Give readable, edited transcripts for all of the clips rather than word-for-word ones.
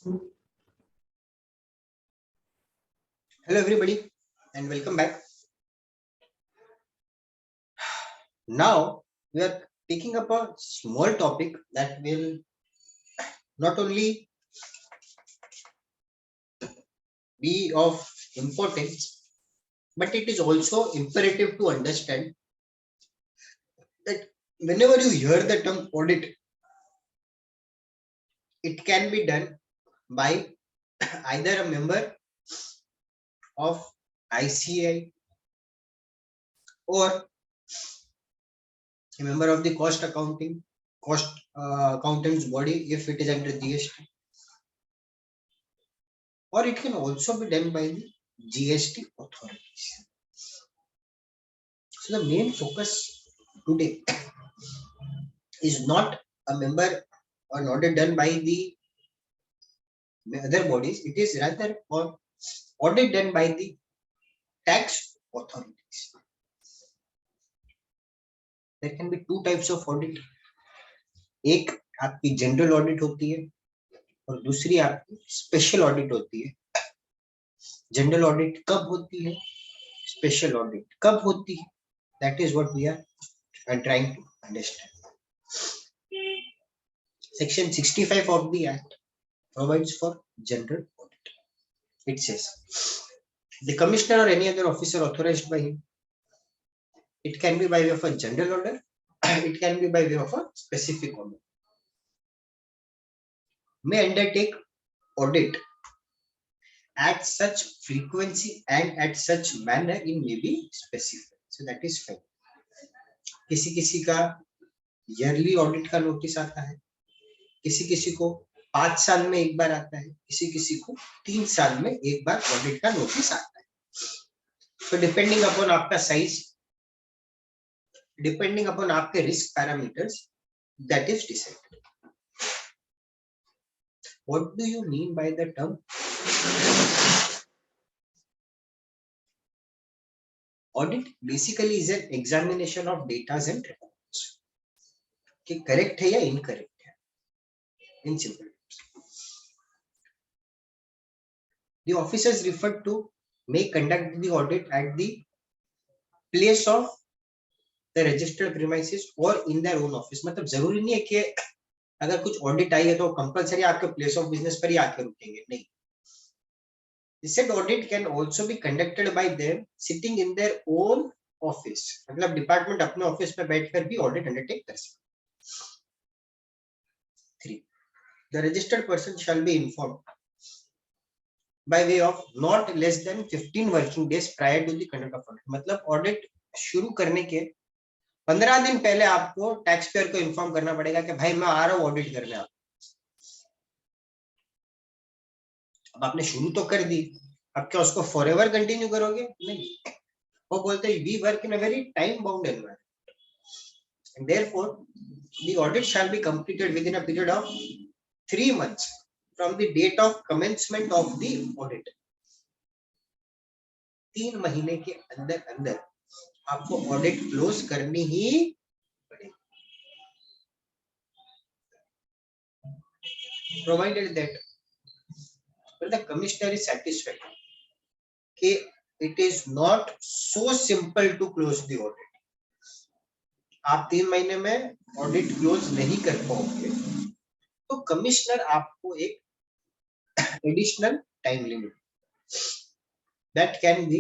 Hello everybody and welcome back. Now we are taking up a small topic that will not only be of importance, but it is also imperative to understand that whenever you hear the term audit, it can be done by either a member of ICI or a member of the cost accountants body if it is under GST, or it can also be done by the GST authorities. So the main focus today is not a member or audit done by the other bodies, it is rather or audit done by the tax authorities. There can be two types of audit. एक आपकी general audit होती है और दूसरी आपकी special audit होती है. General audit कब होती है, स्पेशल ऑडिट कब होती है, that is what we are trying to understand. Section 65 of the Act provides for general audit. It says the commissioner or any other officer authorized by him, it can be by way of a general order, it can be by way of a specific order, may undertake audit at such frequency and at such manner in may be specified. So that is fine. किसी किसी का yearly audit का notice आता है, किसी किसी को 5 साल में एक बार आता है, किसी किसी को 3 साल में एक बार ऑडिट का नोटिस आता है. So depending upon आपका साइज, depending upon आपके risk parameters, that is decided. What do you mean by the term audit? Basically is an examination of data and records कि करेक्ट है या इनकरेक्ट है. In simple terms, the officers referred to may conduct the audit at the place of the registered premises or in their own office. मतलब जरूरी नहीं है कि अगर कुछ ऑडिट आई है तो कंपलसरी आपके प्लेस ऑफ बिजनेस पर ही आके रुकेंगे, नहीं. The said audit can also be conducted by them sitting in their own office. मतलब डिपार्टमेंट अपने ऑफिस में बैठकर भी ऑडिट अंडरटेक कर सकते. 3. The registered person shall be informed by way of not less than 15 working days prior to the conduct of audit. मतलब audit शुरू करने के 15 दिन पहले आपको टैक्स पेयर को इन्फॉर्म करना पड़ेगा कि भाई मैं आ रहा हूं ऑडिट करने. आप अब आपने शुरू तो कर दी, अब क्या उसको फॉरएवर कंटिन्यू करोगे? नहीं. वो बोलते हैं we work in a very time bound environment and therefore the audit shall be completed within a period of 3 months from the date of commencement of the audit. 3 महीने के अंदर अंदर आपको ऑडिट क्लोज करनी ही पड़ेगी. Provided that the commissioner is satisfied कि it is not so simple to close the audit. आप 3 महीने में ऑडिट क्लोज नहीं कर पाओगे तो कमिश्नर आपको एक additional time limit that can be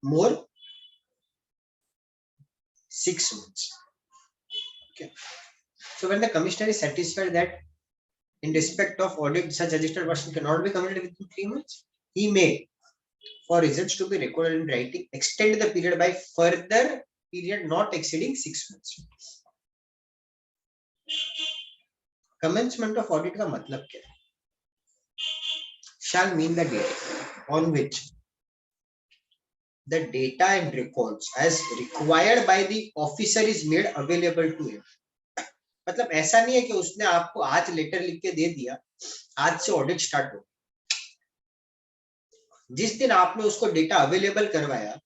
more 6 months. Okay. So when the commissioner is satisfied that in respect of audit such registered person cannot be completed within 3 months, he may, for results to be recorded in writing, extend the period by further period not exceeding 6 months. Commencement of audit का मतलब क्या है? Shall mean the date on which the data and records as required by the officer is made available to him. मतलब ऐसा नहीं है कि उसने आपको आज लेटर लिख के दे दिया, आज से ऑडिट स्टार्ट हो. जिस दिन आपने उसको डेटा अवेलेबल करवाया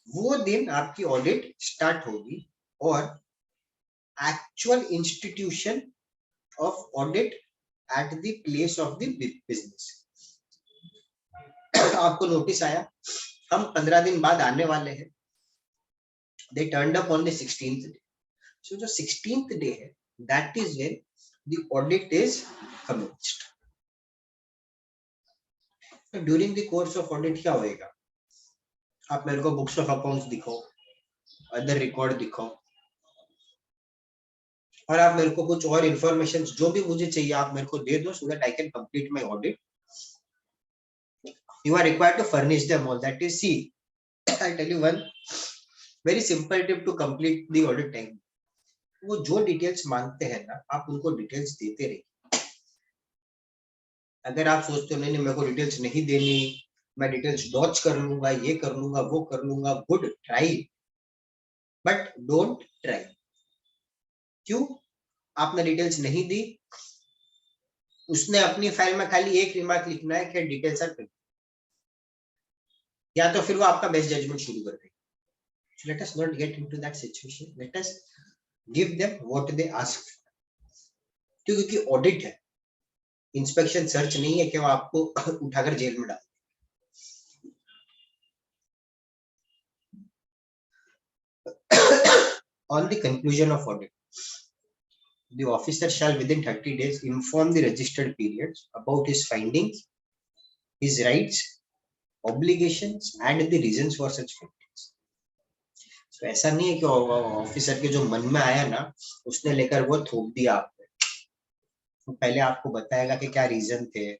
वो दिन आपकी ऑडिट स्टार्ट होगी और actual institution of audit at the place of the business. आपको नोटिस आया, हम 15 दिन बाद आने वाले हैं. They turned up on the 16th day. So जो 16th day है, that is when the audit is commenced. So during the course of audit क्या होएगा? आप मेरे को बुक्स ऑफ अकाउंट्स दिखाओ, अदर रिकॉर्ड दिखाओ, और आप मेरे को कुछ और इंफॉर्मेशन जो भी मुझे चाहिए आप मेरे को दे दो, so that I can complete my audit. You are required to furnish them all. That is, see, I'll tell you one very simple tip to complete the audit time. वो जो डिटेल्स मांगते हैं ना, आप उनको डिटेल्स देते रहिए. अगर आप सोचते हो नहीं मेरे को डिटेल्स नहीं देनी, मैं डिटेल्स डॉच कर लूंगा, ये कर लूंगा, वो कर लूंगा, good try, but don't try. क्यों? आपने डिटेल्स नहीं दी, उसने अपनी फाइल में खाली एक रिमार्क लिखना है कि डिटेल्स आर फिल, या तो फिर वो आपका बेस्ट जजमेंट शुरू कर देगा. So let us not get into that situation. Let us give them what they ask. क्योंकि ऑडिट है, इंस्पेक्शन सर्च नहीं है कि वो आपको उठाकर जेल में डाल. On the conclusion of audit, the officer shall within 30 days inform the registered periods about his findings, his rights, obligations and the reasons for such findings. So ऐसा नहीं है कि ऑफिसर के जो मन में आया ना उसने लेकर वो थोप दिया आप पे. तो पहले आपको बताएगा कि क्या रीजन थे,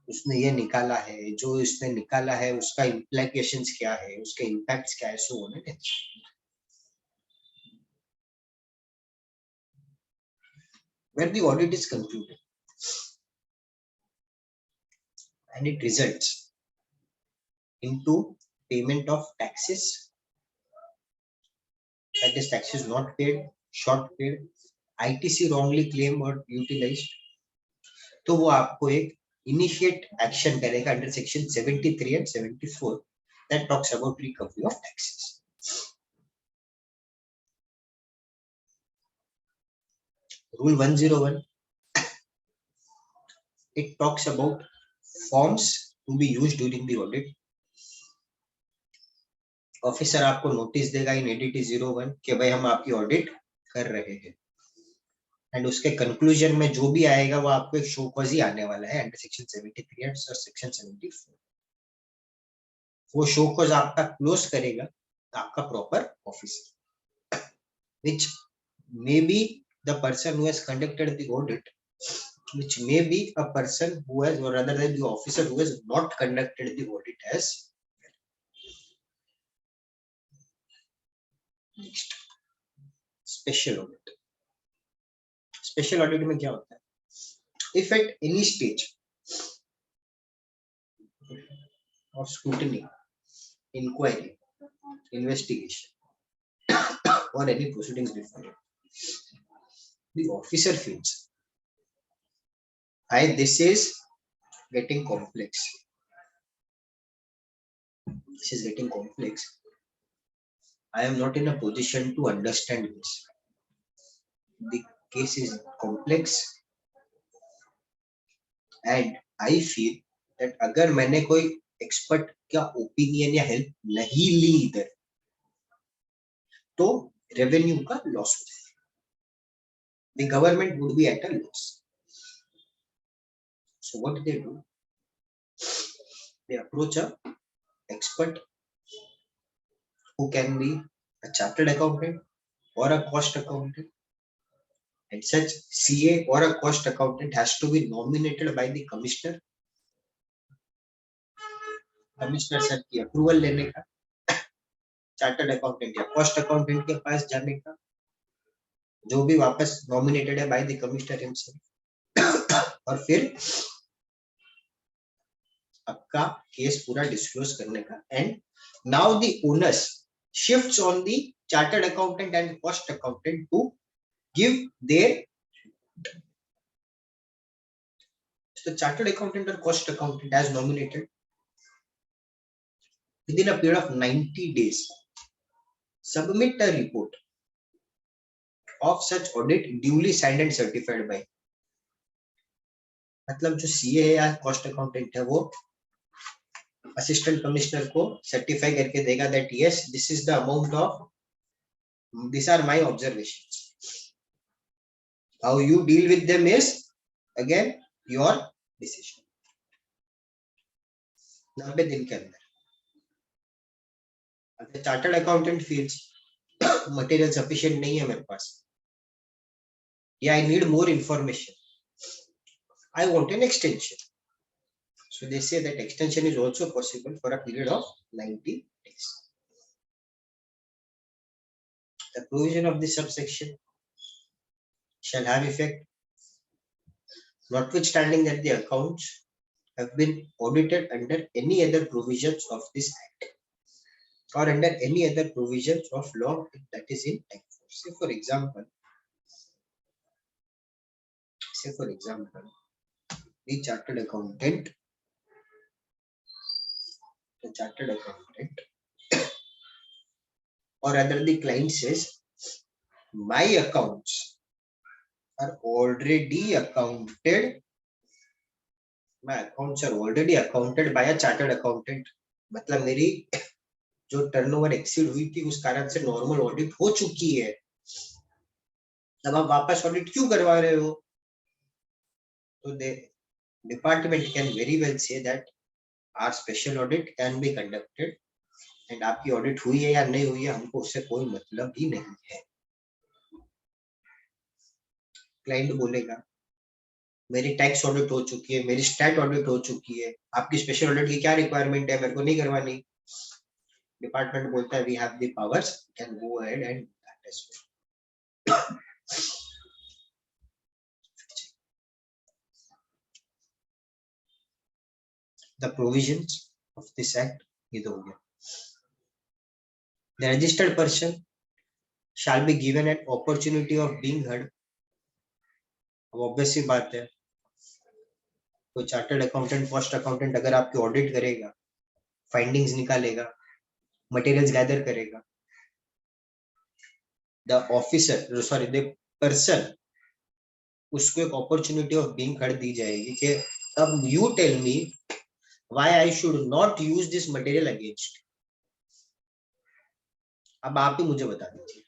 उसने ये निकाला है, जो इसने निकाला है उसका इम्प्लीकेशंस क्या है, उसके इम्पैक्ट्स क्या है, so on and so on. When the audit is concluded and it results into payment of taxes, that is taxes not paid, short paid, ITC wrongly claimed or utilized, तो वो आपको एक initiate action करेगा under section 73 and 74 that talks about recovery of taxes. Rule 101, it talks about forms to be used during the audit. Officer आपको notice देगा इन edit 01 कि भाई हम आपकी ऑडिट कर रहे हैं, एंड उसके कंक्लूजन में जो भी आएगा वो आपको एक शो कॉज ही आने वाला है अंडर सेक्शन 73 और सेक्शन 74. वो शो कॉज आपका क्लोज करेगा आपका proper officer, which may be the person who has conducted the audit, which may be a person who has, or rather than the officer who has not conducted the audit as. Next, special audit. Special audit में क्या होता है? If at any stage of scrutiny, inquiry, investigation, or any proceedings before it, the officer feels, this is getting complex. This is getting complex. I am not in a position to understand this. The case is complex, and I feel that अगर मैंने कोई expert का opinion या help नहीं ली इधर, तो revenue का loss हो जाएगा. The government would be at a loss. So what they do? They approach a expert who can be a chartered accountant or a cost accountant, and such CA or a cost accountant has to be nominated by the commissioner. Commissioner sir की approval लेने का, chartered accountant या cost accountant के पास जाने का, जो भी वापस नॉमिनेटेड है बाय द कमिश्नर हिमसेल्फ, और फिर आपका केस पूरा डिस्क्लोज करने का. And now the onus shifts on the chartered accountant and cost accountant to give their. So chartered accountant or cost accountant as nominated, within a period of 90 days submit a report of such audit duly signed and certified by मतलब जो CA या cost accountant है वो assistant commissioner को certify करके देगा that yes this is the amount of this are my observations. How you deal with them is again your decision. 90 दिन के अंदर. अगर chartered accountant feels material sufficient नहीं है मेरे पास या I need more information, I want an extension. So they say that extension is also possible for a period of 90 days. The provision of this subsection shall have effect notwithstanding that the accounts have been audited under any other provisions of this act or under any other provisions of law that is in time force. Say for example, the chartered accountant or rather the client says my accounts are already accounted. My accounts are already accounted by a chartered accountant. मतलब मेरी जो turnover exceed हुई थी उस कारण से normal audit हो चुकी है. तब आप वापस ऑडिट क्यों करवा रहे हो? तो the department can very well say that our special audit can be conducted and आपकी ऑडिट हुई है या नहीं हुई है हमको उससे कोई मतलब ही नहीं है. क्लाइंट बोलेगा मेरी टैक्स ऑडिट हो चुकी है, मेरी स्टैट ऑडिट हो चुकी है, आपकी स्पेशल ऑडिट की क्या रिक्वायरमेंट है, मेरे को नहीं करवानी. डिपार्टमेंट बोलता है we have the powers, can go ahead and that is the provisions of this act. ये तो हो गया. The registered person shall be given an opportunity of being heard. अब ऑब्वियस सी बात है कोई चार्टर्ड अकाउंटेंट कॉस्ट अकाउंटेंट अगर आपकी ऑडिट करेगा, फाइंडिंग्स निकालेगा, मटेरियल्स गैदर करेगा, the officer sorry the person उसको एक अपॉर्चुनिटी ऑफ बीइंग हर्ड दी जाएगी कि अब you tell me why I should not use this material against. अब आप ही मुझे बता दीजिए.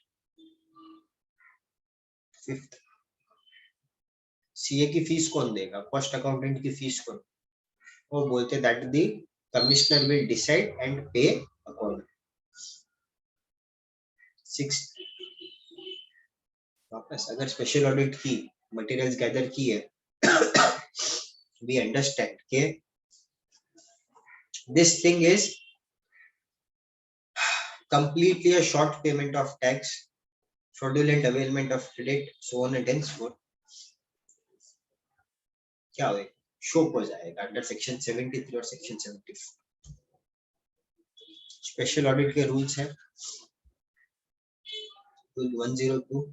फिफ्थ, सीए की फीस कौन देगा, कॉस्ट अकाउंटेंट की फीस कौन? वो बोलते that the commissioner will decide and पे अकॉर्डिंग. सिक्स्थ, वापस अगर स्पेशल ऑडिट की मटेरियल्स गैदर की है we understand के this thing is completely a short payment of tax, fraudulent availment of credit, so on and henceforth. क्या होगा? Show हो जाएगा अंडर सेक्शन 73 और सेक्शन 74. स्पेशल ऑडिट के रूल्स हैं. Rule 102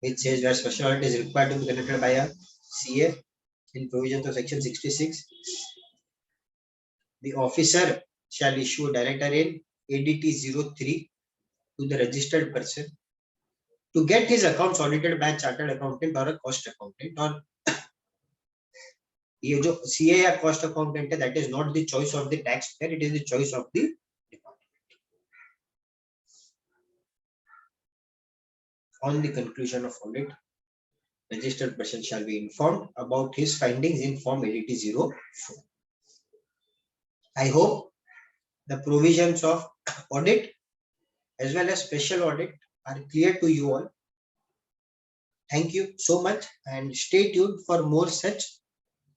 which says where special audit is required to be conducted by a CA in provisions of section 66, the officer shall issue a director in ADT 03 to the registered person to get his accounts audited by a chartered accountant or a cost accountant. और ये जो CA या cost accountant है that is not the choice of the taxpayer, it is the choice of the department. On the conclusion of audit, registered person shall be informed about his findings in form ADT 04. I hope the provisions of audit as well as special audit are clear to you all. Thank you so much and stay tuned for more such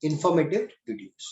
informative videos.